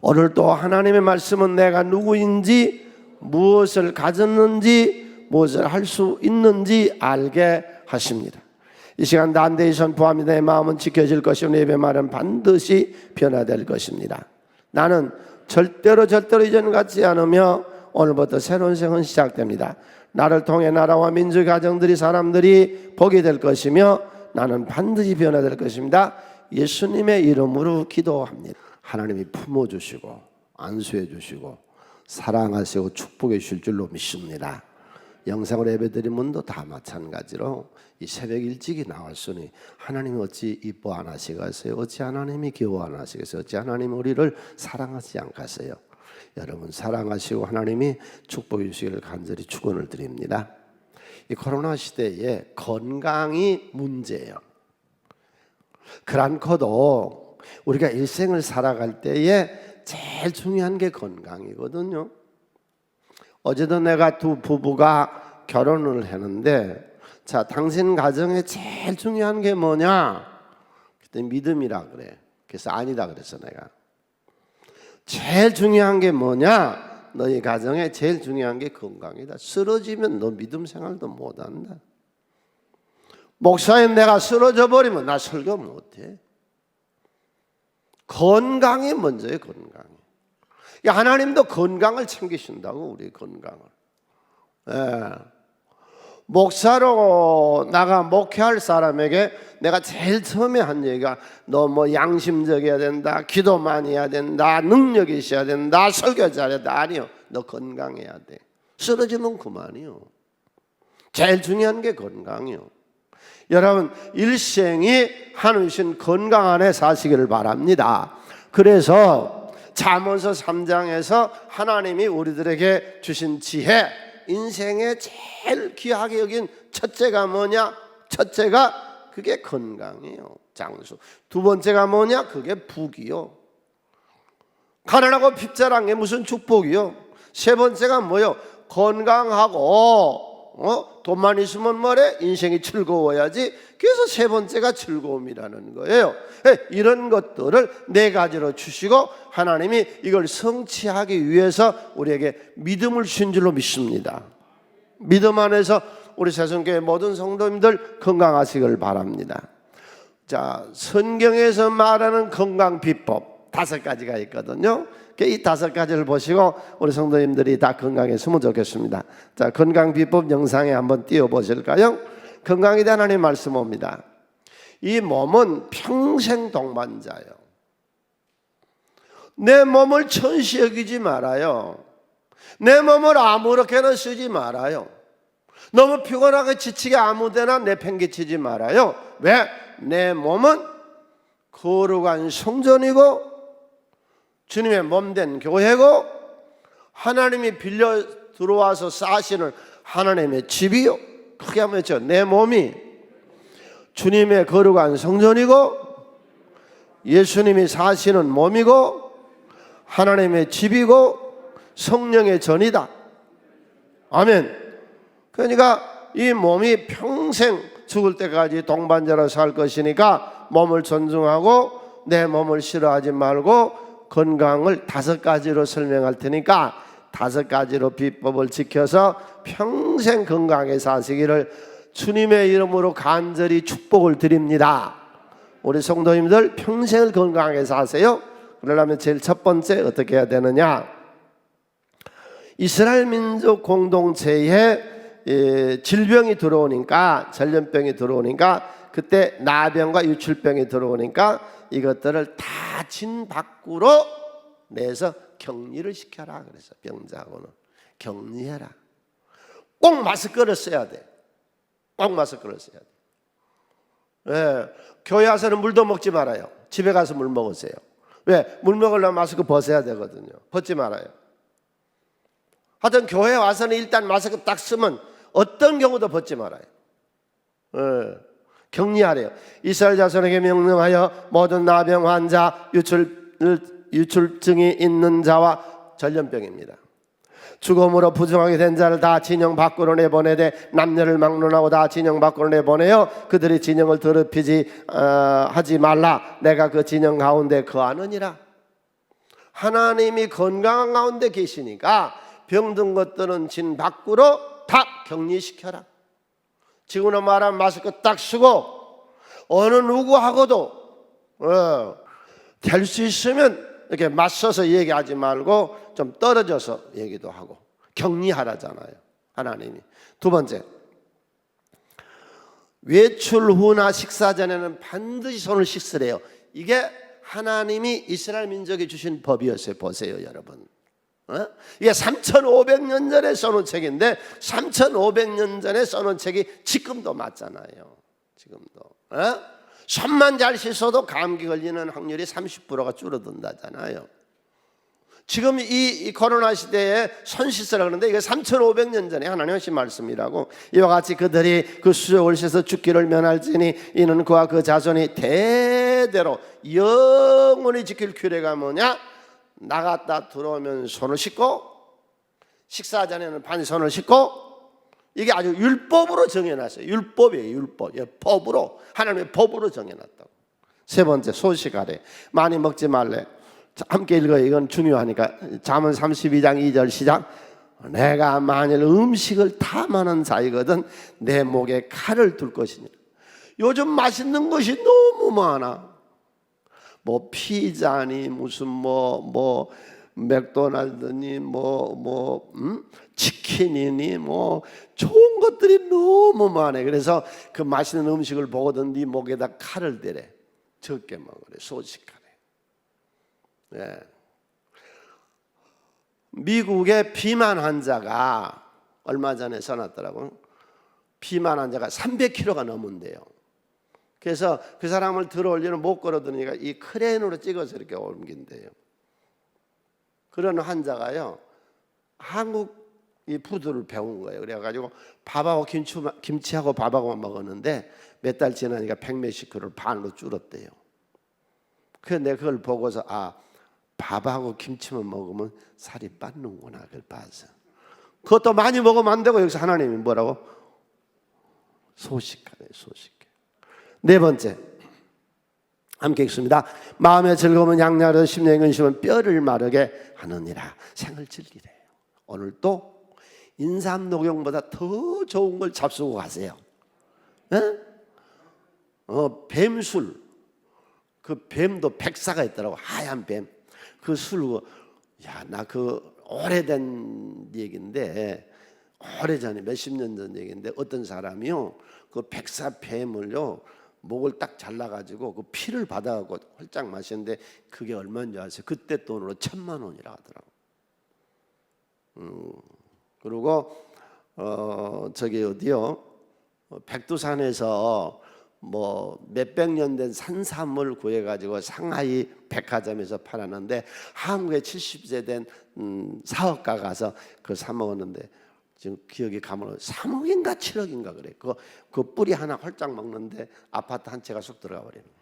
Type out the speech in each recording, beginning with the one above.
오늘도 하나님의 말씀은 내가 누구인지, 무엇을 가졌는지, 무엇을 할 수 있는지 알게 하십니다. 이 시간 담대히 선포합니다. 내 마음은 지켜질 것이요 내 예배말은 반드시 변화될 것입니다. 나는 절대로 이전 같지 않으며 오늘부터 새로운 생은 시작됩니다. 나를 통해 나라와 민족, 가정들이, 사람들이 복이 될 것이며 나는 반드시 변화될 것입니다. 예수님의 이름으로 기도합니다. 하나님이 품어주시고 안수해 주시고 사랑하시고 축복해 주실 줄로 믿습니다. 영상으로 예배드린 분도 다 마찬가지로 이 새벽 일찍이 나왔으니 하나님이 어찌 이뻐 안 하시겠어요? 어찌 하나님이 기워 안 하시겠어요? 어찌 하나님이 우리를 사랑하지 않겠어요? 여러분 사랑하시고 하나님이 축복해 주시기를 간절히 축원을 드립니다. 이 코로나 시대에 건강이 문제예요. 그렇고도 우리가 일생을 살아갈 때에 제일 중요한 게 건강이거든요. 어제도 내가 두 부부가 결혼을 했는데, 자, 당신 가정에 제일 중요한 게 뭐냐? 그때 믿음이라 그래. 그래서 아니다 그랬어 내가. 제일 중요한 게 뭐냐? 너희 가정에 제일 중요한 게 건강이다. 쓰러지면 너 믿음 생활도 못한다. 목사님 내가 쓰러져 버리면 나 설교 못해. 건강이 먼저예요. 건강이. 하나님도 건강을 챙기신다고. 우리 건강을. 목사로 나가 목회할 사람에게 내가 제일 처음에 한 얘기가 너 뭐 양심적이어야 된다, 기도 많이 해야 된다, 능력이 있어야 된다, 설교 잘해야 된다. 아니요, 너 건강해야 돼. 쓰러지면 그만이요. 제일 중요한 게 건강이요. 여러분 일생이 하나님 주신 건강 안에 사시기를 바랍니다. 그래서 잠언서 3장에서 하나님이 우리들에게 주신 지혜, 인생에 제일 귀하게 여긴 첫째가 뭐냐? 첫째가 그게 건강이에요. 장수. 두 번째가 뭐냐? 그게福이요. 가난하고 핍절한 게 무슨 축복이요? 세 번째가 뭐요? 건강하고 돈만 있으면 뭐래? 인생이 즐거워야지. 그래서 세 번째가 즐거움이라는 거예요. 이런 것들을 네 가지로 주시고 하나님이 이걸 성취하기 위해서 우리에게 믿음을 주신 줄로 믿습니다. 믿음 안에서 우리 새송교회 모든 성도님들 건강하시길 바랍니다. 자, 성경에서 말하는 건강 비법 5가지가 있거든요. 이 5가지를 보시고 우리 성도님들이 다 건강했으면 좋겠습니다. 자, 건강 비법 영상에 한번 띄워보실까요? 건강에 대한 하나님 말씀 옵니다. 이 몸은 평생 동반자예요. 내 몸을 천시 여기지 말아요. 내 몸을 아무렇게나 쓰지 말아요. 너무 피곤하게 지치게 아무데나 내팽개치지 말아요. 왜? 내 몸은 거룩한 성전이고 주님의 몸된 교회고 하나님이 빌려 들어와서 사시는 하나님의 집이요. 크게 하면 했죠. 내 몸이 주님의 거룩한 성전이고 예수님이 사시는 몸이고 하나님의 집이고 성령의 전이다. 아멘. 그러니까 이 몸이 평생 죽을 때까지 동반자로 살 것이니까 몸을 존중하고 내 몸을 싫어하지 말고 건강을 5가지로 설명할 테니까 5가지로 비법을 지켜서 평생 건강에 사시기를 주님의 이름으로 간절히 축복을 드립니다. 우리 성도님들 평생을 건강하게 사세요. 그러려면 제일 첫 번째 어떻게 해야 되느냐? 이스라엘 민족 공동체에 질병이 들어오니까, 전염병이 들어오니까, 그때 나병과 유출병이 들어오니까 이것들을 다 진 밖으로 내서 격리를 시켜라 그래서 병자하고는 격리해라. 꼭 마스크를 써야 돼. 꼭 마스크를 써야 돼. 교회 와서는 물도 먹지 말아요. 집에 가서 물 먹으세요. 왜? 물 먹으려면 마스크 벗어야 되거든요. 벗지 말아요. 하여튼 교회 와서는 일단 마스크 딱 쓰면 어떤 경우도 벗지 말아요. 격리하래요. 이스라엘 자손에게 명령하여 모든 나병 환자, 유출증이 있는 자와 전염병입니다. 죽음으로 부정하게 된 자를 다 진영 밖으로 내보내되 남녀를 막론하고 다 진영 밖으로 내보내요. 그들이 진영을 더럽히지 하지 말라. 내가 그 진영 가운데 거하느니라. 하나님이 건강한 가운데 계시니까 병든 것들은 진 밖으로 다 격리시켜라. 지금은 말하면 마스크 딱 쓰고 어느 누구하고도 될 수 있으면 이렇게 맞서서 얘기하지 말고 좀 떨어져서 얘기도 하고 격리하라잖아요, 하나님이. 두 번째, 외출 후나 식사 전에는 반드시 손을 씻으래요. 이게 하나님이 이스라엘 민족에 주신 법이었어요. 보세요, 여러분. 이게 3,500년 전에 써놓은 책인데 3,500년 전에 써놓은 책이 지금도 맞잖아요. 지금도. 손만 잘 씻어도 감기 걸리는 확률이 30%가 줄어든다잖아요. 지금 이 코로나 시대에 손 씻으라 그러는데 이게 3,500년 전에 하나님 하신 말씀이라고. 이와 같이 그들이 그 수족을 씻어 죽기를 면할지니 이는 그와 그 자손이 대대로 영원히 지킬 규례가 뭐냐? 나갔다 들어오면 손을 씻고 식사 전에는 반손을 씻고, 이게 아주 율법으로 정해놨어요. 율법이에요. 율법. 법으로, 하나님의 법으로 정해놨다고. 세 번째, 소식하래. 많이 먹지 말래. 함께 읽어요. 이건 중요하니까. 잠언 32장 2절 시작. 내가 만일 음식을 탐하는 자이거든 내 목에 칼을 둘 것이니. 요즘 맛있는 것이 너무 많아. 뭐 피자니 무슨 뭐 맥도날드니 치킨이니 뭐 좋은 것들이 너무 많아. 그래서 그 맛있는 음식을 보거든 네 목에다 칼을 대래. 적게 먹으래. 소식하래. 예. 미국의 비만 환자가 얼마 전에 써놨더라고요. 비만 환자가 300kg가 넘은데요. 그래서 그 사람을 들어 올리는 못 걸어드니까 이 크레인으로 찍어서 이렇게 옮긴대요. 그런 환자가요, 한국 이 푸드를 배운 거예요. 그래가지고 밥하고 김치하고 밥하고만 먹었는데 몇 달 지나니까 100몇십 kg를 반으로 줄었대요. 그래서 내가 그걸 보고서 밥하고 김치만 먹으면 살이 빠는구나, 그걸 봐서. 그것도 많이 먹으면 안 되고 여기서 하나님이 뭐라고? 소식하래, 소식해. 네 번째, 함께 읽습니다. 마음의 즐거움은 양날의 심령의 근심은 뼈를 마르게 하느니라. 생을 즐기래요. 오늘 또 인삼 녹용보다 더 좋은 걸 잡수고 가세요. 뱀술, 그 뱀도 백사가 있더라고. 하얀 뱀. 그 술, 나 그 오래된 얘기인데, 오래전에 몇십 년 전 얘기인데 어떤 사람이요, 그 백사 뱀을요 목을 딱 잘라가지고 그 피를 받아가지고 홀짝 마셨는데 그게 얼마인지 아세요? 그때 돈으로 1,000만 원이라 하더라고. 그리고 저기 어디요? 백두산에서 뭐 몇백 년 된 산삼을 구해가지고 상하이 백화점에서 팔았는데 한국에 70세 된 사업가 가서 그걸 사 먹었는데 지금 기억이 가면 3억인가 7억인가 그래. 그 뿌리 하나 홀짝 먹는데 아파트 한 채가 쑥 들어가 버리는 거예요.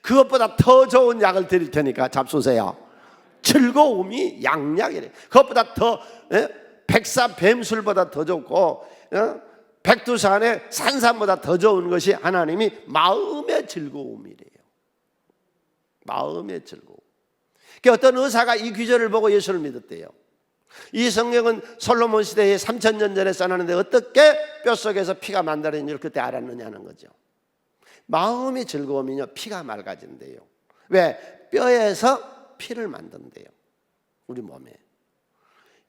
그것보다 더 좋은 약을 드릴 테니까 잡수세요. 즐거움이 양약이래. 그것보다 더 백사 뱀술보다 더 좋고 백두산의 산삼보다 더 좋은 것이 하나님이 마음의 즐거움이래요. 마음의 즐거움. 그러니까 어떤 의사가 이 귀절을 보고 예수를 믿었대요. 이 성경은 솔로몬 시대에 3,000년 전에 써놨는데 어떻게 뼛속에서 피가 만들어진지를 그때 알았느냐는 거죠. 마음이 즐거움이요 피가 맑아진대요. 왜? 뼈에서 피를 만든대요. 우리 몸에.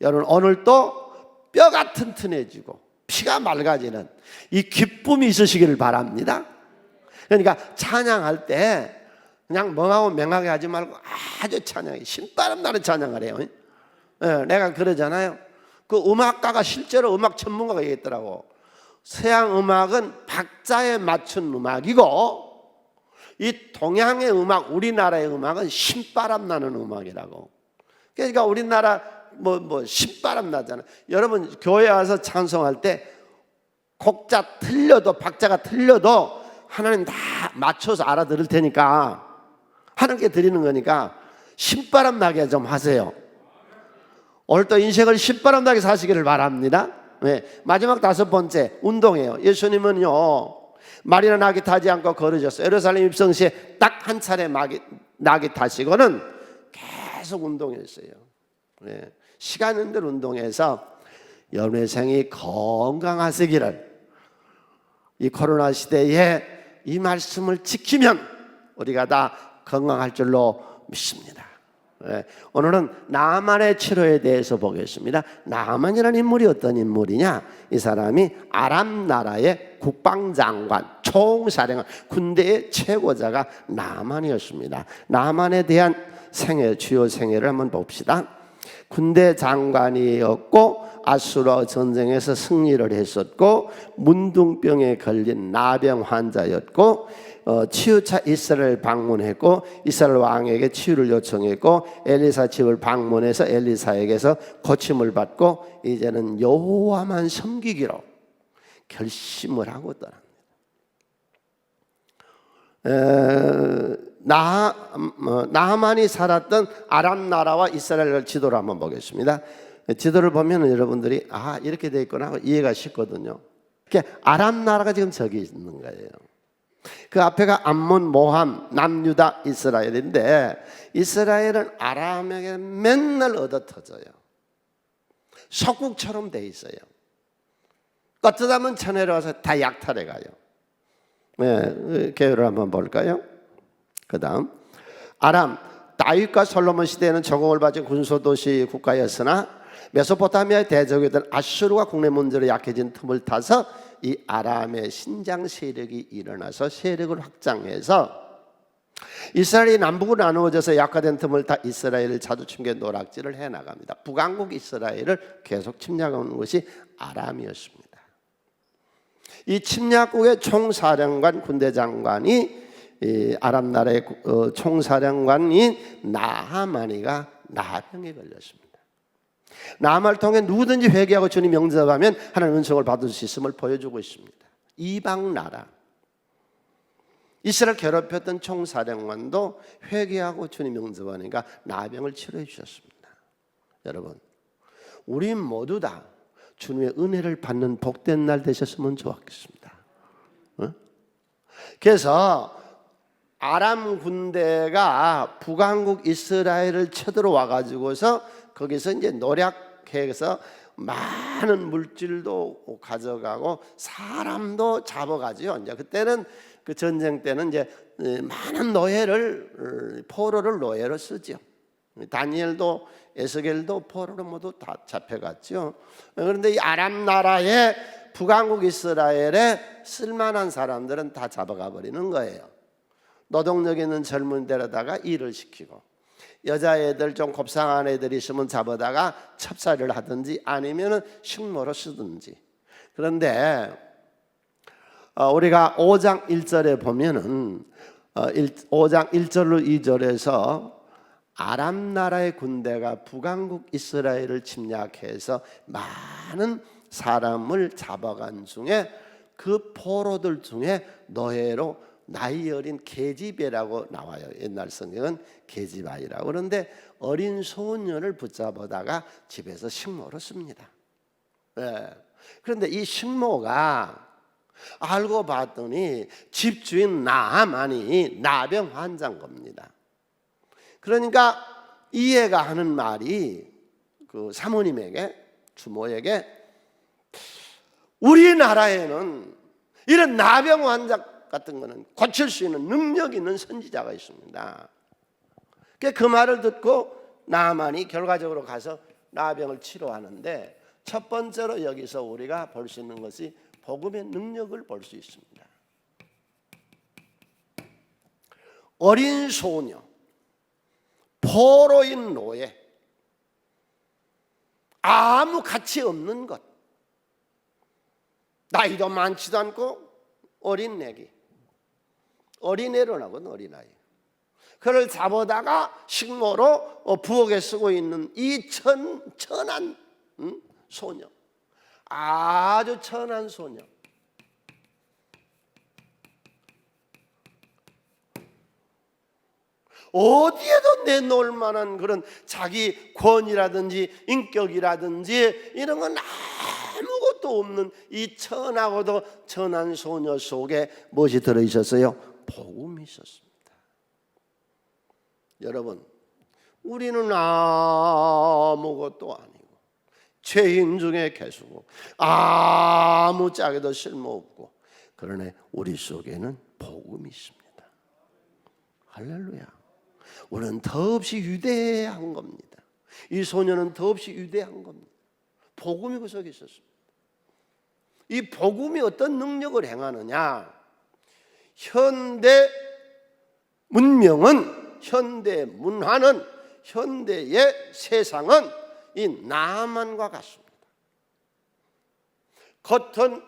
여러분 오늘 또 뼈가 튼튼해지고 피가 맑아지는 이 기쁨이 있으시기를 바랍니다. 그러니까 찬양할 때 그냥 멍하고 맹하게 하지 말고 아주 찬양해. 신바람 나는 찬양을 해요. 내가 그러잖아요. 그 음악가가 실제로 음악 전문가가 얘기했더라고. 서양 음악은 박자에 맞춘 음악이고 이 동양의 음악, 우리나라의 음악은 신바람 나는 음악이라고. 그러니까 우리나라 뭐 신바람 나잖아요. 여러분 교회 와서 찬송할 때 곡자 틀려도 박자가 틀려도 하나님 다 맞춰서 알아들을 테니까 하나님께 드리는 거니까 신바람 나게 좀 하세요. 오늘도 인생을 신바람 나게 사시기를 바랍니다. 네. 마지막 다섯 번째 운동이에요. 예수님은요 말이나 낙이 타지 않고 걸으셨어요. 예루살렘 입성 시에 딱 한 차례 낙이 타시고는 계속 운동했어요. 네. 시간 있는 대로 운동해서 여러분의 생이 건강하시기를, 이 코로나 시대에 이 말씀을 지키면 우리가 다 건강할 줄로 믿습니다. 네. 오늘은 나만의 치료에 대해서 보겠습니다. 나만이라는 인물이 어떤 인물이냐? 이 사람이 아람 나라의 국방장관, 총사령관, 군대의 최고자가 나만이었습니다. 나만에 대한 생애, 주요 생애를 한번 봅시다. 군대 장관이었고 아수르 전쟁에서 승리를 했었고 문둥병에 걸린 나병 환자였고 치유차 이스라엘 방문했고 이스라엘 왕에게 치유를 요청했고 엘리사 집을 방문해서 엘리사에게서 고침을 받고 이제는 여호와만 섬기기로 결심을 하고 떠납니다. 나하만이 살았던 아람 나라와 이스라엘을 지도를 한번 보겠습니다. 지도를 보면 여러분들이 이렇게 돼 있구나 하고 이해가 쉽거든요. 아람 나라가 지금 저기 있는 거예요. 그 앞에가 암몬, 모함, 남유다, 이스라엘인데 이스라엘은 아람에게 맨날 얻어터져요. 석국처럼 돼 있어요. 어쩌다면 쳐내려와서 다 약탈해 가요. 네, 계율을 한번 볼까요? 그 다음 아람, 다윗과 솔로몬 시대에는 적응을 받은 군소도시 국가였으나 메소포타미아의 대적이던 아수르가 국내 문제로 약해진 틈을 타서 이 아람의 신장 세력이 일어나서 세력을 확장해서 이스라엘이 남북으로 나누어져서 약화된 틈을 타 이스라엘을 자두침개 노락질을 해나갑니다. 북왕국 이스라엘을 계속 침략하는 것이 아람이었습니다. 이 침략국의 총사령관, 군대 장관이 이 아람 나라의 총사령관인 나하마니가 나병에 걸렸습니다. 나하마를 통해 누구든지 회개하고 주님 영접하면 하나님 은총을 받을 수 있음을 보여주고 있습니다. 이방 나라 이스라엘 괴롭혔던 총사령관도 회개하고 주님 영접하니까 나병을 치료해 주셨습니다. 여러분, 우리 모두 다 주님의 은혜를 받는 복된 날 되셨으면 좋겠습니다. 그래서 아람 군대가 북왕국 이스라엘을 쳐들어와 가지고서 거기서 이제 노략해서 많은 물질도 가져가고 사람도 잡아가지요. 이제 그때는 그 전쟁 때는 이제 많은 노예를 포로를 노예로 쓰죠. 다니엘도 에스겔도 포로로 모두 다 잡혀갔죠. 그런데 이 아람 나라의 북왕국 이스라엘에 쓸만한 사람들은 다 잡아가 버리는 거예요. 노동력 있는 젊은이들에다가 일을 시키고 여자애들 좀 곱상한 애들 있으면 잡아다가 첩살을 하든지 아니면은 식모로 쓰든지. 그런데 우리가 5장 1절에 보면은 5장 1절로 2절에서 아람 나라의 군대가 북왕국 이스라엘을 침략해서 많은 사람을 잡아간 중에 그 포로들 중에 노예로 나이 어린 계집애라고 나와요. 옛날 성경은 계집아이라고. 그런데 어린 소년을 붙잡아다가 집에서 식모로 씁니다. 네. 그런데 이 식모가 알고 봤더니 집주인 나하만이 나병 환자인 겁니다. 그러니까 이 애가 하는 말이 그 사모님에게, 주모에게, 우리나라에는 이런 나병 환자 같은 거는 고칠 수 있는 능력 있는 선지자가 있습니다. 그 말을 듣고 나하만이 결과적으로 가서 나병을 치료하는데, 첫 번째로 여기서 우리가 볼 수 있는 것이 복음의 능력을 볼 수 있습니다. 어린 소녀, 포로인 노예, 아무 가치 없는 것, 나이도 많지도 않고 어린 애기, 어린애로 나거든, 어린아이. 그를 잡아다가 식모로 부엌에 쓰고 있는 이 천한 소녀, 아주 천한 소녀. 어디에도 내놓을 만한 그런 자기 권위라든지 인격이라든지 이런 건 아무것도 없는 이 천하고도 천한 소녀 속에 무엇이 들어있었어요? 복음이 있었습니다. 여러분, 우리는 아무것도 아니고 죄인 중에 개수고 아무짝에도 쓸모없고, 그러나 우리 속에는 복음이 있습니다. 할렐루야. 우리는 더없이 위대한 겁니다. 이 소녀는 더없이 위대한 겁니다. 복음이 그 속에 있었습니다. 이 복음이 어떤 능력을 행하느냐? 현대 문명은, 현대 문화는, 현대의 세상은 이 나만과 같습니다. 겉은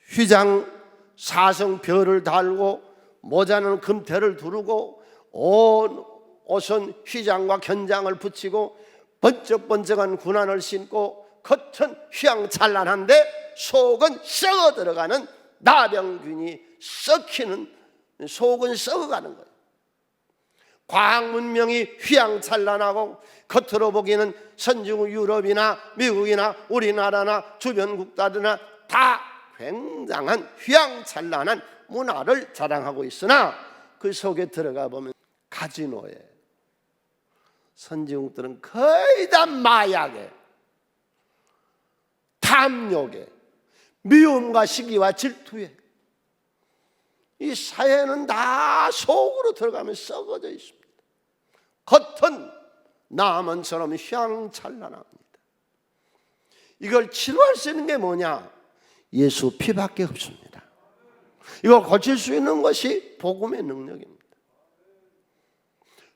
휘장 사성별을 달고 모자는 금태를 두르고 옷은 휘장과 견장을 붙이고 번쩍번쩍한 군안을 신고 겉은 휘황찬란한데 속은 썩어 들어가는 나병균이 썩히는, 속은 썩어가는 거예요. 과학 문명이 휘황찬란하고 겉으로 보기에는 선진국 유럽이나 미국이나 우리나라나 주변 국가들이나 다 굉장한 휘황찬란한 문화를 자랑하고 있으나 그 속에 들어가 보면 카지노에, 선진국들은 거의 다 마약에, 탐욕에, 미움과 시기와 질투에, 이 사회는 다 속으로 들어가면 썩어져 있습니다. 겉은 나만처럼 휘황찬란합니다. 이걸 치료할 수 있는 게 뭐냐? 예수 피밖에 없습니다. 이걸 고칠 수 있는 것이 복음의 능력입니다.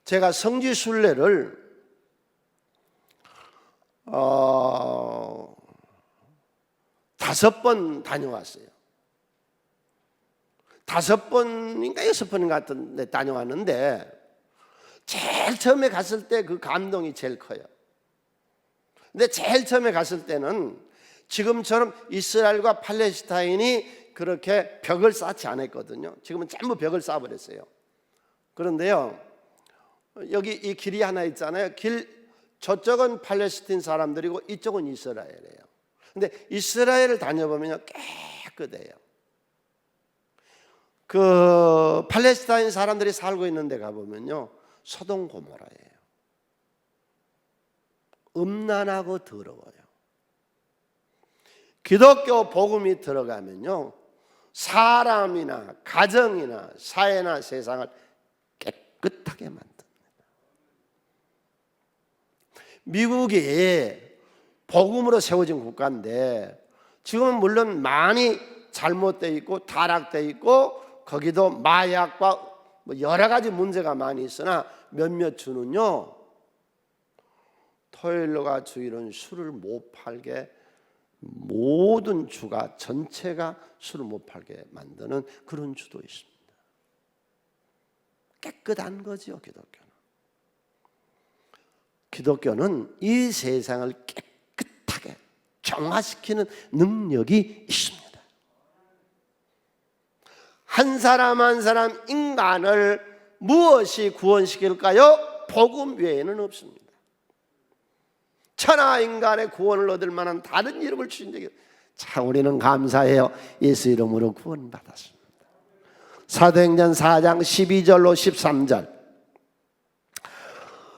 제가 성지순례를 5번 다녀왔어요. 5번인가 6번인가 같은데 다녀왔는데, 제일 처음에 갔을 때 그 감동이 제일 커요. 근데 제일 처음에 갔을 때는 지금처럼 이스라엘과 팔레스타인이 그렇게 벽을 쌓지 않았거든요. 지금은 전부 벽을 쌓아버렸어요. 그런데요, 여기 이 길이 하나 있잖아요. 저쪽은 팔레스타인 사람들이고 이쪽은 이스라엘이에요. 근데 이스라엘을 다녀보면요, 깨끗해요. 그 팔레스타인 사람들이 살고 있는 데 가보면요, 소돔 고모라예요. 음란하고 더러워요. 기독교 복음이 들어가면요, 사람이나 가정이나 사회나 세상을 깨끗하게 만듭니다. 미국이 복음으로 세워진 국가인데 지금은 물론 많이 잘못되어 있고 타락되어 있고 거기도 마약과 여러 가지 문제가 많이 있으나 몇몇 주는요, 토요일과 주일은 술을 못 팔게, 모든 주가 전체가 술을 못 팔게 만드는 그런 주도 있습니다. 깨끗한 거죠, 기독교는. 기독교는 이 세상을 깨끗하게 정화시키는 능력이 있습니다. 한 사람 한 사람 인간을 무엇이 구원시킬까요? 복음 외에는 없습니다. 천하 인간의 구원을 얻을 만한 다른 이름을 주신 적이 없습니다. 참 우리는 감사해요. 예수 이름으로 구원받았습니다. 사도행전 4장 12절로 13절,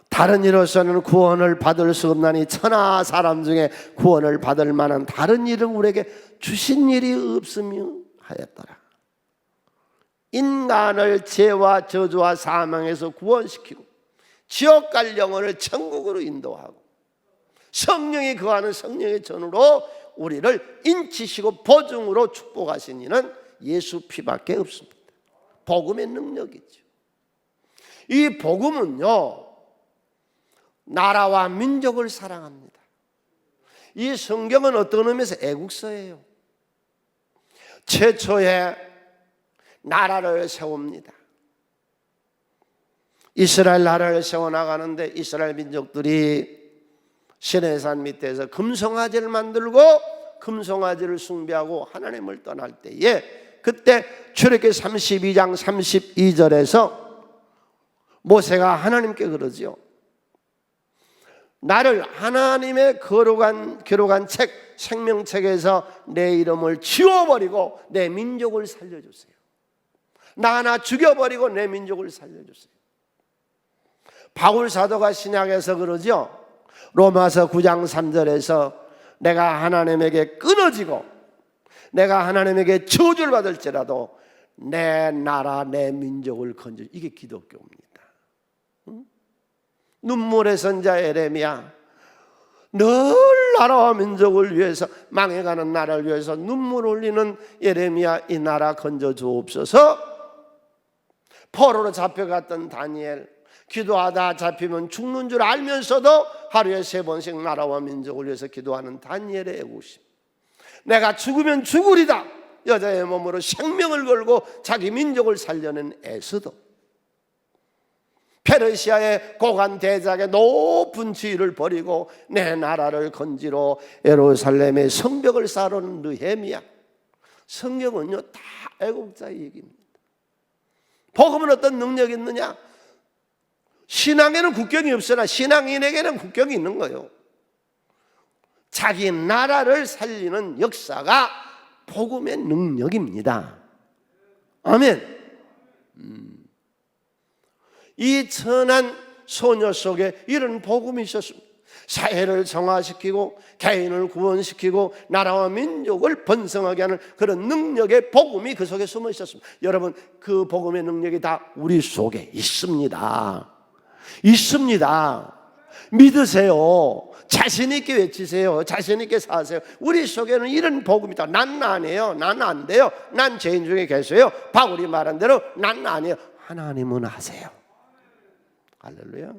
다른 이로서는 구원을 받을 수 없나니 천하 사람 중에 구원을 받을 만한 다른 이름 우리에게 주신 일이 없으며 하였더라. 인간을 죄와 저주와 사망에서 구원시키고 지옥 갈 영혼을 천국으로 인도하고 성령이 거하는 성령의 전으로 우리를 인치시고 보증으로 축복하신 이는 예수 피밖에 없습니다. 복음의 능력이죠. 이 복음은요, 나라와 민족을 사랑합니다. 이 성경은 어떤 의미에서 애국서예요. 최초의 나라를 세웁니다. 이스라엘 나라를 세워나가는데 이스라엘 민족들이 시내산 밑에서 금송아지를 만들고 금송아지를 숭배하고 하나님을 떠날 때에, 그때 출애굽기 32장 32절에서 모세가 하나님께 그러죠. 나를 하나님의 기록한 책 생명책에서 내 이름을 지워버리고 내 민족을 살려주세요. 나 하나 죽여버리고 내 민족을 살려주세요. 바울 사도가 신약에서 그러죠. 로마서 9장 3절에서 내가 하나님에게 끊어지고 내가 하나님에게 저주를 받을지라도 내 나라 내 민족을 건져. 이게 기독교입니다. 눈물의 선자 에레미야, 늘 나라와 민족을 위해서, 망해가는 나라를 위해서 눈물 흘리는 에레미야, 이 나라 건져 주옵소서. 포로로 잡혀갔던 다니엘, 기도하다 잡히면 죽는 줄 알면서도 하루에 3번씩 나라와 민족을 위해서 기도하는 다니엘의 애국심. 내가 죽으면 죽으리다, 여자의 몸으로 생명을 걸고 자기 민족을 살려낸 에스더, 페르시아의 고관 대작의 높은 지위를 버리고 내 나라를 건지러 예루살렘의 성벽을 쌓아놓은 느헤미야. 성경은요 다 애국자의 얘기입니다. 복음은 어떤 능력이 있느냐? 신앙에는 국경이 없으나 신앙인에게는 국경이 있는 거예요. 자기 나라를 살리는 역사가 복음의 능력입니다. 아멘. 이 천한 소녀 속에 이런 복음이 있었습니다. 사회를 정화시키고 개인을 구원시키고 나라와 민족을 번성하게 하는 그런 능력의 복음이 그 속에 숨어 있었습니다. 여러분, 그 복음의 능력이 다 우리 속에 있습니다. 있습니다. 믿으세요. 자신 있게 외치세요. 자신 있게 사세요. 우리 속에는 이런 복음이 있다. 난 아니에요. 난 안 돼요. 난 죄인 중에 계세요. 바울이 말한 대로 난 아니에요. 하나님은 하세요. 할렐루야.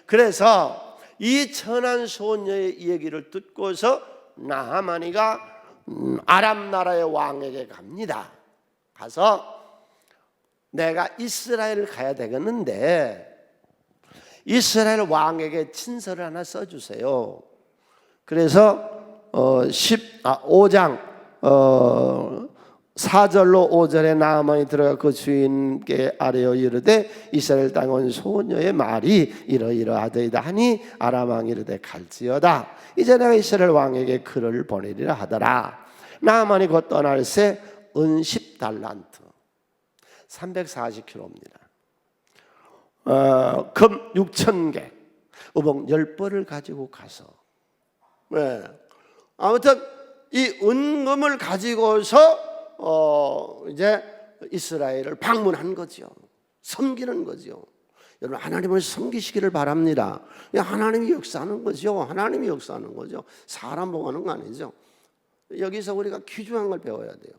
그래서 이 천한 소녀의 얘기를 듣고서 나하마니가 아람 나라의 왕에게 갑니다. 가서 내가 이스라엘을 가야 되겠는데 이스라엘 왕에게 친서를 하나 써주세요. 그래서 5장 4절로 5절에 나아만이 들어가 그 주인께 아뢰어 이르되 이스라엘 땅에 온 소녀의 말이 이러이러하더이다 하니 아람 왕이 이르되 갈지어다. 이제 내가 이스라엘 왕에게 글을 보내리라 하더라. 나아만이 곧 떠날새 은 10달란트 340kg입니다. 금 6,000개, 의복 10벌을 가지고 가서, 아무튼 이 은금을 가지고서 이제 이스라엘을 방문한 거죠. 섬기는 거죠. 여러분, 하나님을 섬기시기를 바랍니다. 하나님이 역사하는 거죠. 하나님이 역사하는 거죠. 사람 보고하는 거 아니죠. 여기서 우리가 귀중한 걸 배워야 돼요.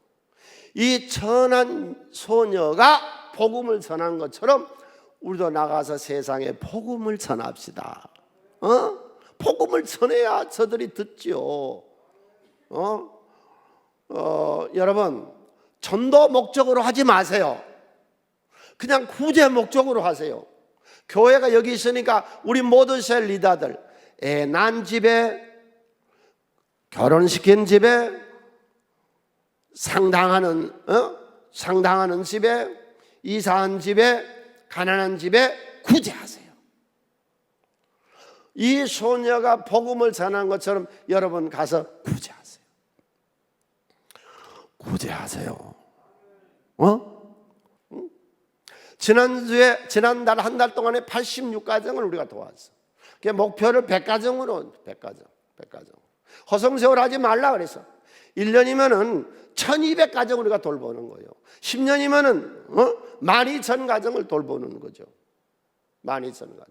이 천한 소녀가 복음을 전한 것처럼 우리도 나가서 세상에 복음을 전합시다. 복음을 전해야 저들이 듣지요. 여러분, 전도 목적으로 하지 마세요. 그냥 구제 목적으로 하세요. 교회가 여기 있으니까 우리 모든 셀 리더들, 애 난 집에, 결혼시킨 집에, 상당하는 집에, 이사한 집에, 가난한 집에 구제하세요. 이 소녀가 복음을 전한 것처럼 여러분 가서 구제하세요. 구제하세요. 지난달 한 달 동안에 86가정을 우리가 도왔어. 그 목표를 100가정으로 100가정. 허송세월 하지 말라 그래서 1년이면은 1200가정 우리가 돌보는 거예요. 10년이면은 12,000가정을 돌보는 거죠. 12,000가정.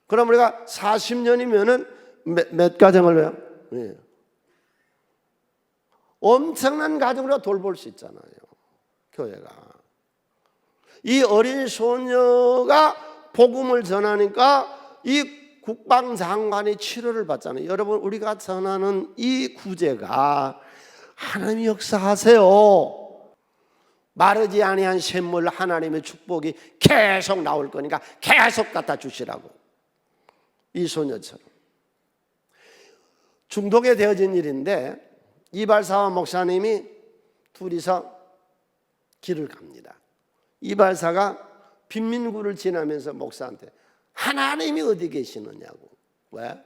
그럼 우리가 40년이면은 몇 가정을 해요? 네. 엄청난 가정으로 돌볼 수 있잖아요. 교회가. 이 어린 소녀가 복음을 전하니까 이 국방장관이 치료를 받잖아요. 여러분, 우리가 전하는 이 구제가 하나님이 역사하세요. 마르지 아니한 샘물 하나님의 축복이 계속 나올 거니까 계속 갖다 주시라고. 이 소녀처럼. 중동에 되어진 일인데 이발사와 목사님이 둘이서 길을 갑니다. 이발사가 빈민구를 지나면서 목사한테 하나님이 어디 계시느냐고. 왜?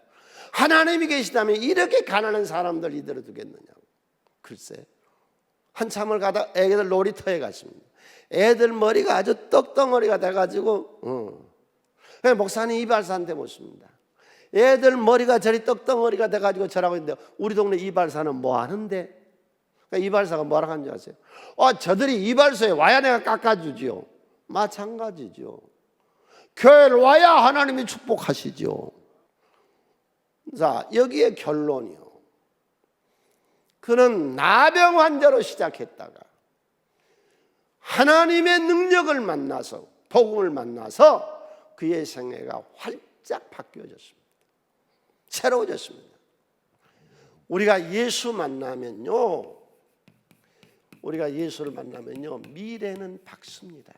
하나님이 계시다면 이렇게 가난한 사람들 이대로 두겠느냐고. 글쎄, 한참을 가다 애들 놀이터에 갔습니다. 애들 머리가 아주 떡덩어리가 돼가지고 목사님 이발사한테 묻습니다. 애들 머리가 저리 떡덩어리가 돼가지고 저라고 했는데 우리 동네 이발사는 뭐 하는데? 그러니까 이발사가 뭐라고 하는지 아세요? 저들이 이발소에 와야 내가 깎아주지요. 마찬가지죠. 교회를 와야 하나님이 축복하시죠. 자, 여기에 결론이요. 그는 나병 환자로 시작했다가 하나님의 능력을 만나서, 복음을 만나서 그의 생애가 활짝 바뀌어졌습니다. 새로워졌습니다. 우리가 예수 만나면요, 우리가 예수를 만나면요, 미래는 밝습니다.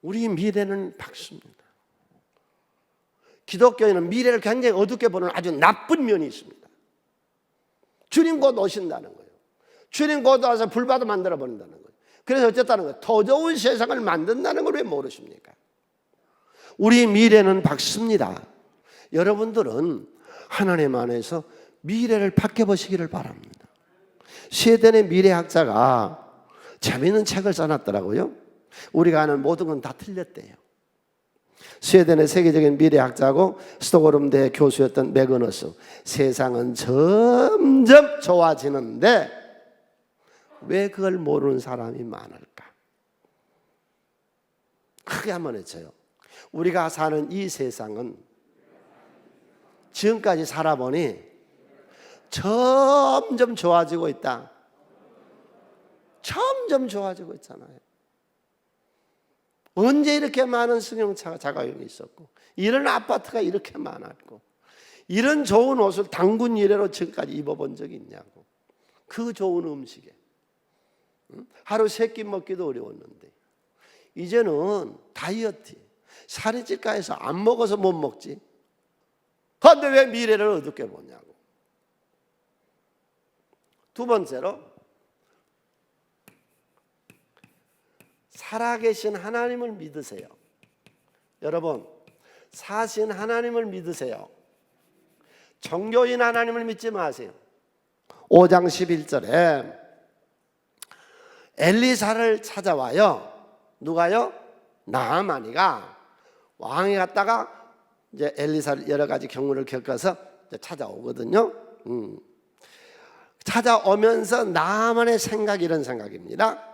우리 미래는 밝습니다. 기독교인은 미래를 굉장히 어둡게 보는 아주 나쁜 면이 있습니다. 주님 곧 오신다는 거예요. 주님 곧 와서 불바다 만들어 버린다는 거예요. 그래서 어쨌다는 거예요. 더 좋은 세상을 만든다는 걸 왜 모르십니까? 우리 미래는 밝습니다. 여러분들은 하나님 안에서 미래를 바뀌어보시기를 바랍니다. 스웨덴의 미래학자가 재미있는 책을 써놨더라고요. 우리가 아는 모든 건 다 틀렸대요. 스웨덴의 세계적인 미래학자고 스톡홀름대 교수였던 매그너스. 세상은 점점 좋아지는데 왜 그걸 모르는 사람이 많을까? 크게 한번 외쳐요. 우리가 사는 이 세상은 지금까지 살아보니 점점 좋아지고 있다. 점점 좋아지고 있잖아요. 언제 이렇게 많은 승용차가 자가용이 있었고, 이런 아파트가 이렇게 많았고, 이런 좋은 옷을 단군 이래로 지금까지 입어본 적이 있냐고. 그 좋은 음식에 하루 3끼 먹기도 어려웠는데 이제는 다이어트, 살이 찔까 해서 안 먹어서 못 먹지. 그런데 왜 미래를 어둡게 보냐고. 두 번째로, 살아계신 하나님을 믿으세요. 여러분, 사신 하나님을 믿으세요. 종교인 하나님을 믿지 마세요. 5장 11절에 엘리사를 찾아와요. 누가요? 나아만이가 왕이 갔다가 이제 엘리사를 여러 가지 경우를 겪어서 이제 찾아오거든요. 찾아오면서 나아만의 생각이 이런 생각입니다.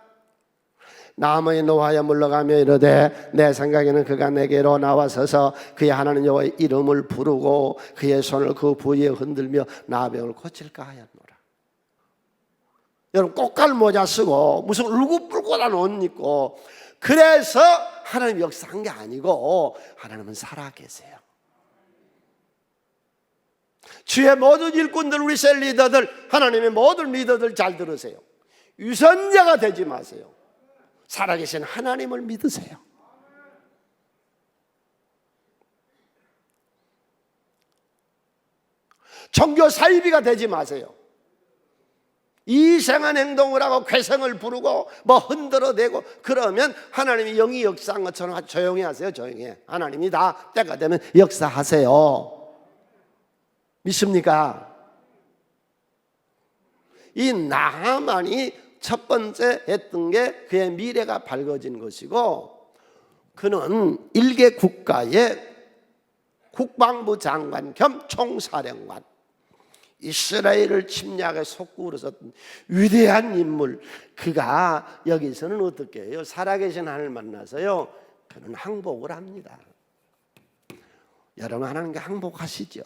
나아만이 노하여 물러가며 이르되 내 생각에는 그가 내게로 나와서서 그의 하나님 여호와의 이름을 부르고 그의 손을 그 부위에 흔들며 나병을 고칠까 하였노라. 여러분, 꽃갈 모자 쓰고 무슨 울긋불긋한 옷 입고 그래서 하나님 역사한 게 아니고 하나님은 살아계세요. 주의 모든 일꾼들, 우리 셀 리더들, 하나님의 모든 리더들 잘 들으세요. 유선자가 되지 마세요. 살아계신 하나님을 믿으세요. 종교 사이비가 되지 마세요. 이상한 행동을 하고 괴성을 부르고 뭐 흔들어대고 그러면 하나님이 영이 역사한 것처럼 조용히 하세요. 조용히 해. 하나님이 다 때가 되면 역사하세요. 믿습니까? 이 나하만이 첫 번째 했던 게 그의 미래가 밝아진 것이고, 그는 일개 국가의 국방부 장관 겸 총사령관, 이스라엘을 침략에 속구로 섰던 위대한 인물, 그가 여기서는 어떻게 해요? 살아계신 하나님을 만나서요, 그는 항복을 합니다. 여러분, 하나님께 항복하시죠.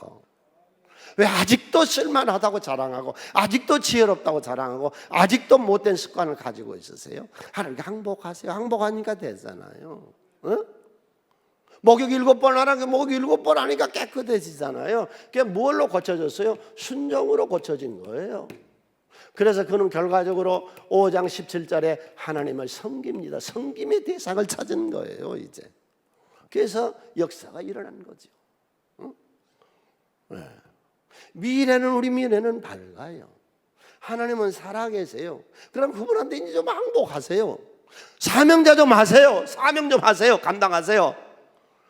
왜 아직도 쓸만하다고 자랑하고 아직도 지혜롭다고 자랑하고 아직도 못된 습관을 가지고 있으세요? 하나님께 항복하세요. 항복하니까 되잖아요. 목욕 7번 하라는 게 목욕 7번 하니까 깨끗해지잖아요. 그게 뭘로 고쳐졌어요? 순종으로 고쳐진 거예요. 그래서 그는 결과적으로 5장 17절에 하나님을 섬깁니다. 섬김의 대상을 찾은 거예요, 이제. 그래서 역사가 일어난 거죠. 네. 우리 미래는 밝아요. 하나님은 살아계세요. 그럼 그분한테 이제 좀 항복하세요. 사명자 좀 하세요. 사명 좀 하세요. 감당하세요.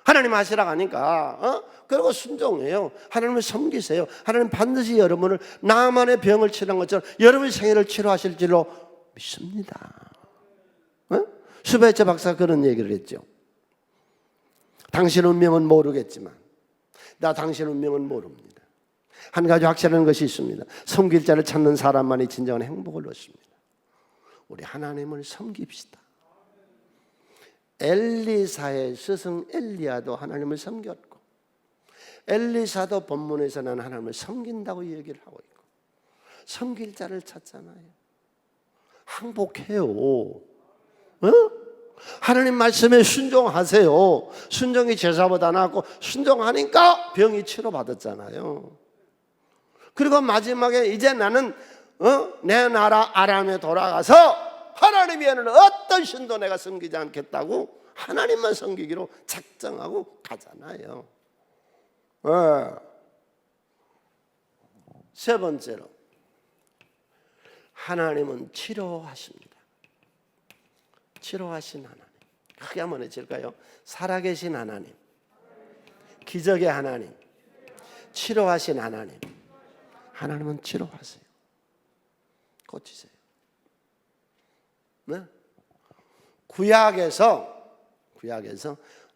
하나님 하시라고 하니까 그리고 순종해요. 하나님을 섬기세요. 하나님 반드시 여러분을 나만의 병을 치료한 것처럼 여러분의 생애를 치료하실 줄로 믿습니다. 슈베이처 박사가 그런 얘기를 했죠. 당신 운명은 모르겠지만 나 당신 운명은 모릅니다. 한 가지 확실한 것이 있습니다. 섬길 자를 찾는 사람만이 진정한 행복을 얻습니다. 우리 하나님을 섬깁시다. 엘리사의 스승 엘리야도 하나님을 섬겼고 엘리사도 본문에서는 하나님을 섬긴다고 얘기를 하고 있고 섬길 자를 찾잖아요. 항복해요. 하나님 말씀에 순종하세요. 순종이 제사보다 낫고 순종하니까 병이 치료받았잖아요. 그리고 마지막에 이제 나는 내 나라 아람에 돌아가서 하나님이 하는 어떤 신도 내가 섬기지 않겠다고 하나님만 섬기기로 작정하고 가잖아요. 세 번째로 하나님은 치료하십니다. 치료하신 하나님. 크게 한번 해줄까요? 살아계신 하나님, 기적의 하나님, 치료하신 하나님. 하나님은 치료하세요. 고치세요. 네? 구약에서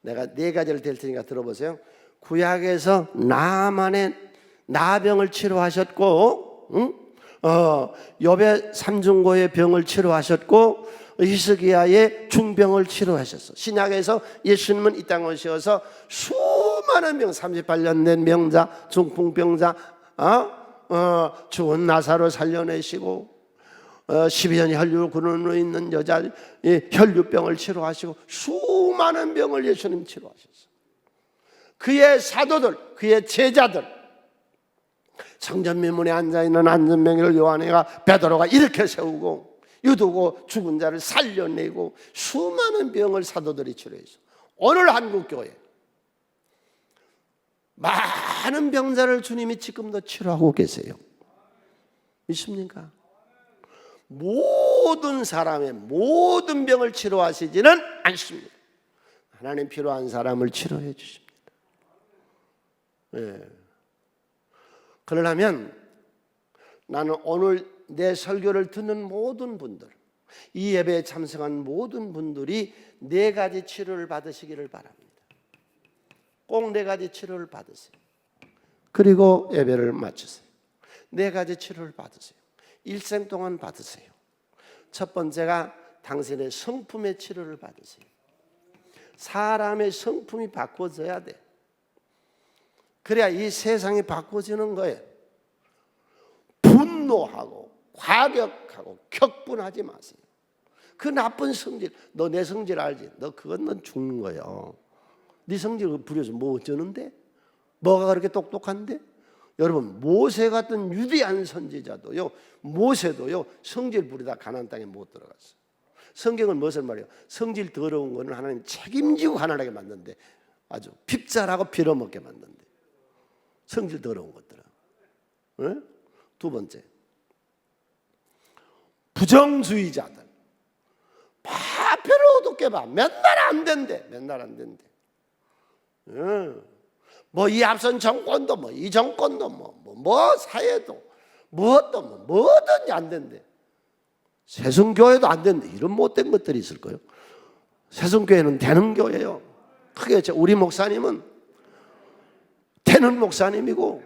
내가 네 가지를 댈 테니까 들어보세요. 구약에서 나만의 나병을 치료하셨고, 욥의 삼중고의 병을 치료하셨고, 히스기야의 중병을 치료하셨어. 신약에서 예수님은 이 땅에 오셔서 수많은 병, 38년 된 병자, 중풍병자, 죽은 나사로 살려내시고 12년 혈류 근원으로 있는 여자 혈류병을 치료하시고 수많은 병을 예수님 치료하셨어요. 그의 사도들, 그의 제자들, 성전미문에 앉아있는 안전병이를 요한이가 베드로가 일으켜 세우고 유두고 죽은 자를 살려내고 수많은 병을 사도들이 치료했어요. 오늘 한국교회 많은 병자를 주님이 지금도 치료하고 계세요. 믿습니까? 모든 사람의 모든 병을 치료하시지는 않습니다. 하나님 필요한 사람을 치료해 주십니다. 그러려면 나는 오늘 내 설교를 듣는 모든 분들, 이 예배에 참석한 모든 분들이 네 가지 치료를 받으시기를 바랍니다. 꼭 네 가지 치료를 받으세요. 그리고 예배를 마치세요. 네 가지 치료를 받으세요. 일생 동안 받으세요. 첫 번째가 당신의 성품의 치료를 받으세요. 사람의 성품이 바꿔져야 돼. 그래야 이 세상이 바꿔지는 거예요. 분노하고 과격하고 격분하지 마세요. 그 나쁜 성질, 너 내 성질 알지? 너 그건 넌 죽는 거예요. 네 성질 부려서 뭐 어쩌는데? 뭐가 그렇게 똑똑한데? 여러분, 모세 같은 위대한 선지자도요, 모세도요 성질 부리다 가나안 땅에 못 들어갔어요. 성경은 무엇을 말해요? 성질 더러운 거는 하나님 책임지고 가난하게 만든데, 아주 핍잘하고 빌어먹게 만든데, 성질 더러운 것들은. 네? 두 번째, 부정주의자들. 파편을 어둡게 봐. 맨날 안 된대. 맨날 안 된대. 뭐 이 앞선 정권도 뭐 이 정권도 뭐 사회도 뭐도 뭐든지 안 된대. 새성교회도 안 된대. 이런 못된 것들이 있을 거예요. 새성교회는 되는 교회예요. 크게 우리 목사님은 되는 목사님이고,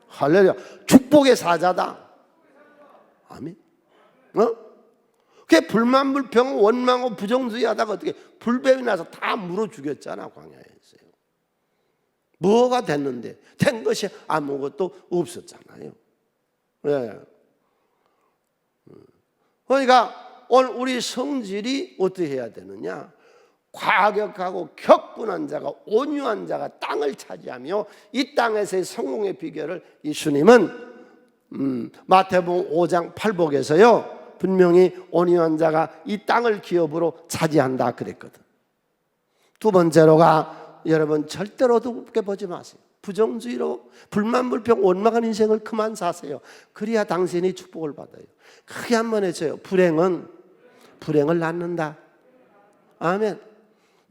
할렐루야, 축복의 사자다. 아멘. 그게 불만, 불평, 원망하고 부정주의하다가 어떻게 불뱀이 나서 다 물어 죽였잖아, 광야에서요. 뭐가 됐는데 된 것이 아무것도 없었잖아요. 네. 그러니까 오늘 우리 성질이 어떻게 해야 되느냐? 과격하고 격분한 자가, 온유한 자가 땅을 차지하며 이 땅에서의 성공의 비결을 예수님은 마태복음 5장 8복에서요 분명히 온유한 자가 이 땅을 기업으로 차지한다 그랬거든. 두 번째로가, 여러분 절대로 어둡게 보지 마세요. 부정주의로 불만, 불평, 원망한 인생을 그만 사세요. 그래야 당신이 축복을 받아요. 크게 한번 해줘요. 불행은 불행을 낳는다. 아멘.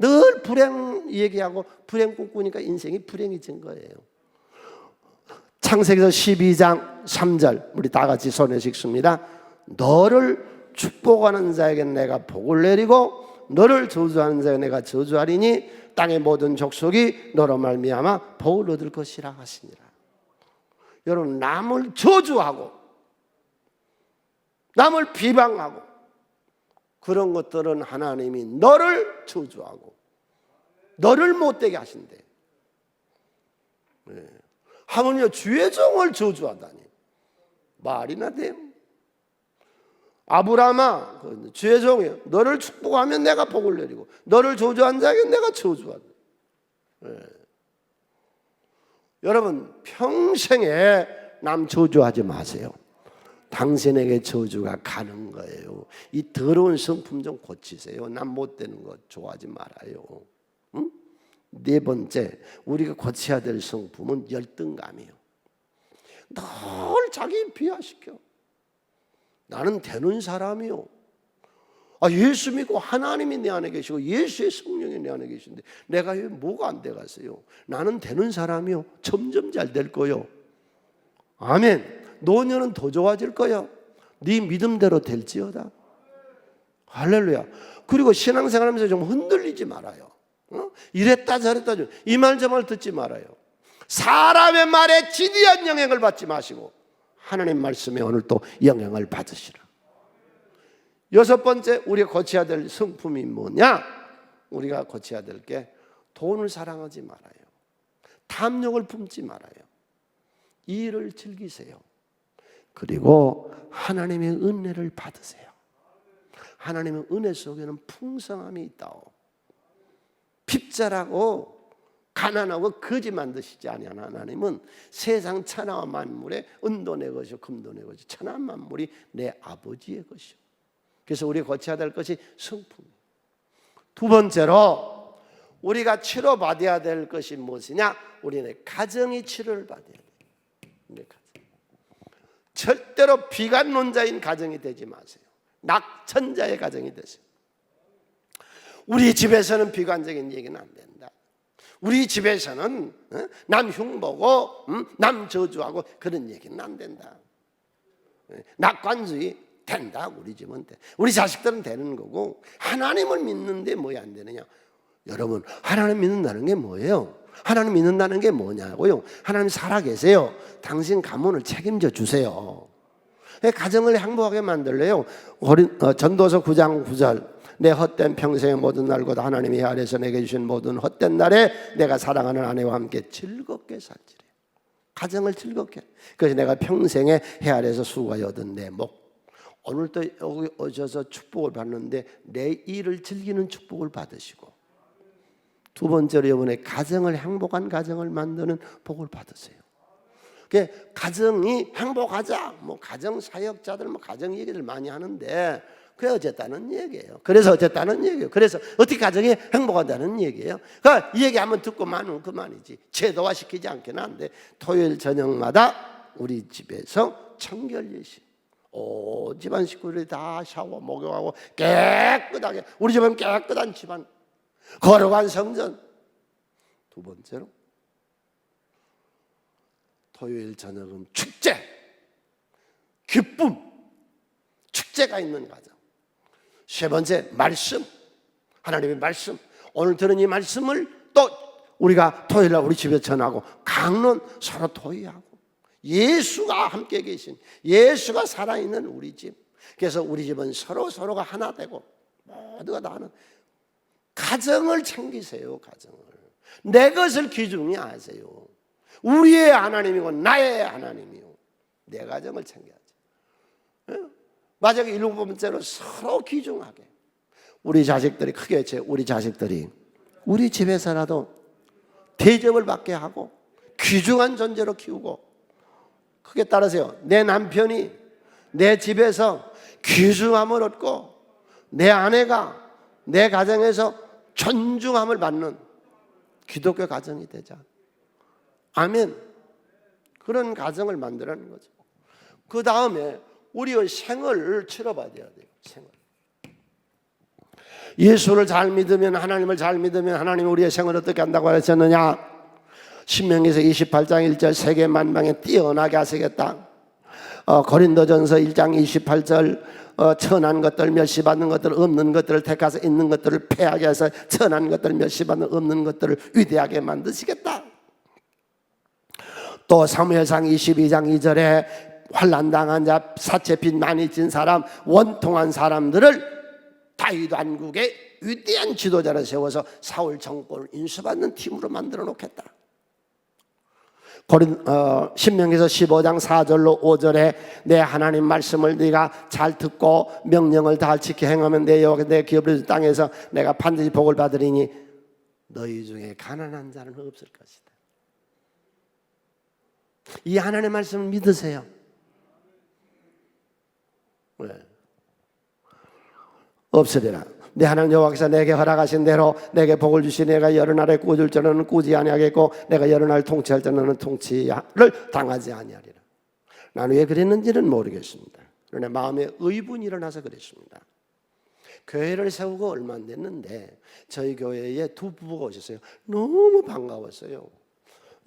늘 불행 얘기하고 불행 꿈꾸니까 인생이 불행해진 거예요. 창세기서 12장 3절 우리 다 같이 손에 읽습니다. 너를 축복하는 자에게 내가 복을 내리고 너를 저주하는 자에게 내가 저주하리니 땅의 모든 족속이 너로 말미암아 복을 얻을 것이라 하시니라. 여러분, 남을 저주하고 남을 비방하고 그런 것들은 하나님이 너를 저주하고 너를 못되게 하신대. 네. 하물며 주의 종을 저주하다니 말이나 돼요? 아브라함아, 주의 종이요, 너를 축복하면 내가 복을 내리고 너를 저주한 자에게 내가 저주한다. 네. 여러분, 평생에 남 저주하지 마세요. 당신에게 저주가 가는 거예요. 이 더러운 성품 좀 고치세요. 남 못되는 거 좋아하지 말아요. 응? 네 번째, 우리가 고쳐야 될 성품은 열등감이에요. 늘 자기 비하시켜. 나는 되는 사람이요. 예수 믿고 하나님이 내 안에 계시고 예수의 성령이 내 안에 계신데 내가 왜 뭐가 안 돼가세요? 나는 되는 사람이요. 점점 잘 될 거요. 아멘. 노년은 더 좋아질 거야. 네 믿음대로 될지어다. 할렐루야. 그리고 신앙생활하면서 좀 흔들리지 말아요. 이랬다 저랬다 이 말 저 말 듣지 말아요. 사람의 말에 지대한 영향을 받지 마시고 하나님 말씀에 오늘 또 영향을 받으시라. 여섯 번째, 우리가 고쳐야 될 성품이 뭐냐? 우리가 고쳐야 될 게 돈을 사랑하지 말아요. 탐욕을 품지 말아요. 일을 즐기세요. 그리고 하나님의 은혜를 받으세요. 하나님의 은혜 속에는 풍성함이 있다오. 핍절하고 가난하고 거지 만드시지 아니하는 하나님은 세상 천하와 만물에 은도 내 것이요 금도 내 것이요 천하 만물이 내 아버지의 것이요. 그래서 우리가 고쳐야 될 것이 성품이에요. 두 번째로 우리가 치료받아야 될 것이 무엇이냐? 우리는 가정이 치료를 받아야 돼요. 절대로 비관론자인 가정이 되지 마세요. 낙천자의 가정이 되세요. 우리 집에서는 비관적인 얘기는 안 된다. 우리 집에서는 남 흉보고 남 저주하고 그런 얘기는 안 된다. 낙관주의 된다. 우리 집은 돼. 우리 자식들은 되는 거고 하나님을 믿는데 뭐에 안 되느냐? 여러분, 하나님 믿는다는 게 뭐예요? 하나님 믿는다는 게 뭐냐고요? 하나님 살아계세요. 당신 가문을 책임져 주세요. 가정을 행복하게 만들래요. 전도서 9장 9절 내 헛된 평생의 모든 날보다 하나님이 해 아래서 내게 주신 모든 헛된 날에 내가 사랑하는 아내와 함께 즐겁게 살지래. 가정을 즐겁게. 그래서 내가 평생에 해 아래서 수고하여 얻은 내 목. 오늘도 여기 오셔서 축복을 받는데 내 일을 즐기는 축복을 받으시고, 두 번째로 이번에 가정을 행복한 가정을 만드는 복을 받으세요. 가정이 행복하자, 가정 사역자들 가정 얘기들 많이 하는데 그게 어쨌다는 얘기예요. 그래서 어쨌다는 얘기예요. 그래서 어떻게 가정이 행복하다는 얘기예요. 그러니까 이 얘기 한번 듣고 마는 그만이지. 제도화 시키지 않기는 한데 토요일 저녁마다 우리 집에서 청결 예식. 집안 식구들이 다 샤워 목욕하고 깨끗하게, 우리 집은 깨끗한 집안, 거룩한 성전. 두 번째로 토요일 저녁은 축제, 기쁨, 축제가 있는 가정. 세 번째, 말씀, 하나님의 말씀. 오늘 들은 이 말씀을 또 우리가 토요일날 우리 집에 전하고 강론 서로 토의하고, 예수가 함께 계신, 예수가 살아있는 우리 집. 그래서 우리 집은 서로가 하나 되고 모두가 다 하는 가정을 챙기세요. 가정을 내 것을 기준이 하세요. 우리의 하나님이고 나의 하나님이요. 내 가정을 챙겨야지. 마지막 일곱 번째로 서로 귀중하게. 우리 자식들이 우리 자식들이 우리 집에서라도 대접을 받게 하고 귀중한 존재로 키우고, 크게 따르세요. 내 남편이 내 집에서 귀중함을 얻고 내 아내가 내 가정에서 존중함을 받는 기독교 가정이 되자. 아멘. 그런 가정을 만들라는 거죠. 그 다음에 우리의 생을 치러받아야 돼요. 생을. 예수를 잘 믿으면, 하나님을 잘 믿으면 하나님이 우리의 생을 어떻게 한다고 하셨느냐? 신명기서 28장 1절 세계 만방에 뛰어나게 하시겠다. 고린도전서 1장 28절 천한 것들, 멸시받는 것들, 없는 것들을 택하서 있는 것들을 패하게 해서 천한 것들, 멸시받는 없는 것들을 위대하게 만드시겠다. 또 사무엘상 22장 2절에 환난당한 자, 사체빛 많이 찐 사람, 원통한 사람들을 다윗 왕국의 위대한 지도자를 세워서 사울 정권을 인수받는 팀으로 만들어 놓겠다. 신명기서 15장 4절로 5절에 내 하나님 말씀을 네가 잘 듣고 명령을 다 지켜 행하면 내 기업을 땅에서 내가 반드시 복을 받으리니 너희 중에 가난한 자는 없을 것이다. 이 하나님의 말씀을 믿으세요. 왜? 없으리라. 내 하나님 여호와께서 내게 허락하신 대로 내게 복을 주시니 내가 여러 날에 꾸어줄 자는 꾸지 아니하겠고 내가 여러 날 통치할 자는 통치를 당하지 아니하리라. 나는 왜 그랬는지는 모르겠습니다. 그러나 마음에 의분이 일어나서 그랬습니다. 교회를 세우고 얼마 안 됐는데 저희 교회에 두 부부가 오셨어요. 너무 반가웠어요.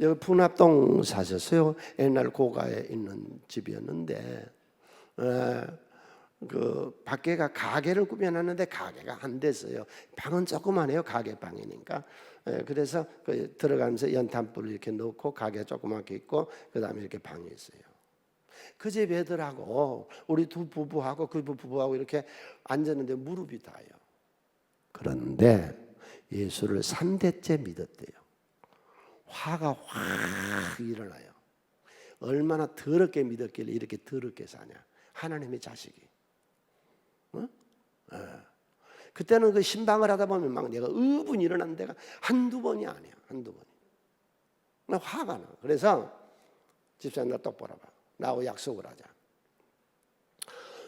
여기 분합동 사셨어요. 옛날 고가에 있는 집이었는데 그 밖에가 가게를 꾸며놨는데 가게가 안 됐어요. 방은 조그만해요. 가게 방이니까. 그래서 그 들어가면서 연탄불을 이렇게 넣고 가게 조그맣게 있고 그 다음에 이렇게 방이 있어요. 그 집 애들하고 우리 두 부부하고 그 부부하고 이렇게 앉았는데 무릎이 닿아요. 그런데 예수를 3대째 믿었대요. 화가 확 일어나요. 얼마나 더럽게 믿었길래 이렇게 더럽게 사냐. 하나님의 자식이. 그때는 그 신방을 하다 보면 막 내가 의분이 일어난 데가 한두 번이 아니야. 한두 번이. 나 화가 나. 그래서 집사님 나 똑바로 봐. 나하고 약속을 하자.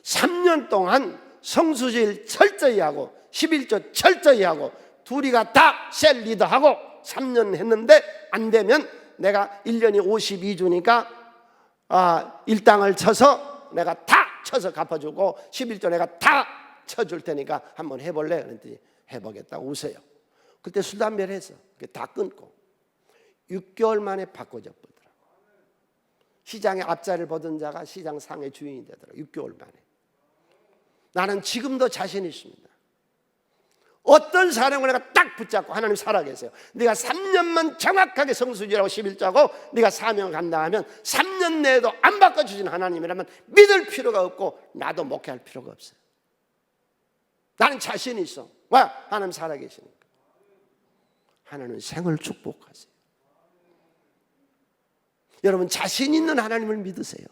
3년 동안 성수질 철저히 하고 11조 철저히 하고 둘이가 다 셀 리더하고 3년 했는데 안 되면 내가 1년이 52주니까 일당을 쳐서 내가 다 쳐서 갚아주고 11조 내가 다 쳐줄 테니까 한번 해볼래? 그랬더니 해보겠다고 웃어요. 그때 술 담배를 했어. 다 끊고 6개월 만에 바꿔져 버더라고. 시장의 앞자리를 보던 자가 시장 상의 주인이 되더라고. 6개월 만에. 나는 지금도 자신 있습니다. 어떤 사람을 내가 딱 붙잡고 하나님 살아계세요. 네가 3년만 정확하게 성수지라고 11조하고 네가 사명을 간다 하면 3년 내에도 안 바꿔주신 하나님이라면 믿을 필요가 없고 나도 목회할 필요가 없어요. 나는 자신 있어. 왜? 하나님 살아계시니까. 하나님은 생을 축복하세요. 여러분 자신 있는 하나님을 믿으세요.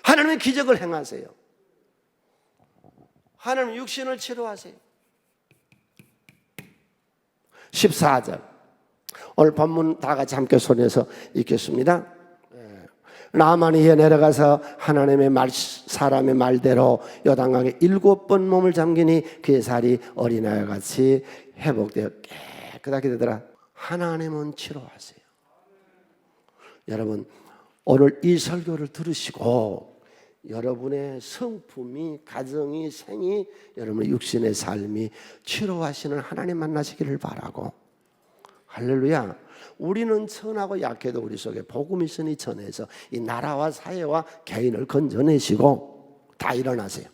하나님의 기적을 행하세요. 하나님 육신을 치료하세요. 14절 오늘 본문 다 같이 함께 손에서 읽겠습니다. 나아만이 내려가서 하나님의 사람의 말대로 요단강에 7번 몸을 잠기니 그의 살이 어린아이와 같이 회복되어 깨끗하게 되더라. 하나님은 치료하세요. 여러분 오늘 이 설교를 들으시고 여러분의 성품이, 가정이, 생이, 여러분의 육신의 삶이 치료하시는 하나님 만나시기를 바라고. 할렐루야. 우리는 천하고 약해도 우리 속에 복음이 있으니 전해서 이 나라와 사회와 개인을 건져내시고 다 일어나세요.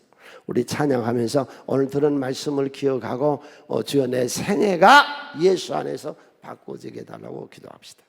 우리 찬양하면서 오늘 들은 말씀을 기억하고 주여 내 생애가 예수 안에서 바꿔지게 해달라고 기도합시다.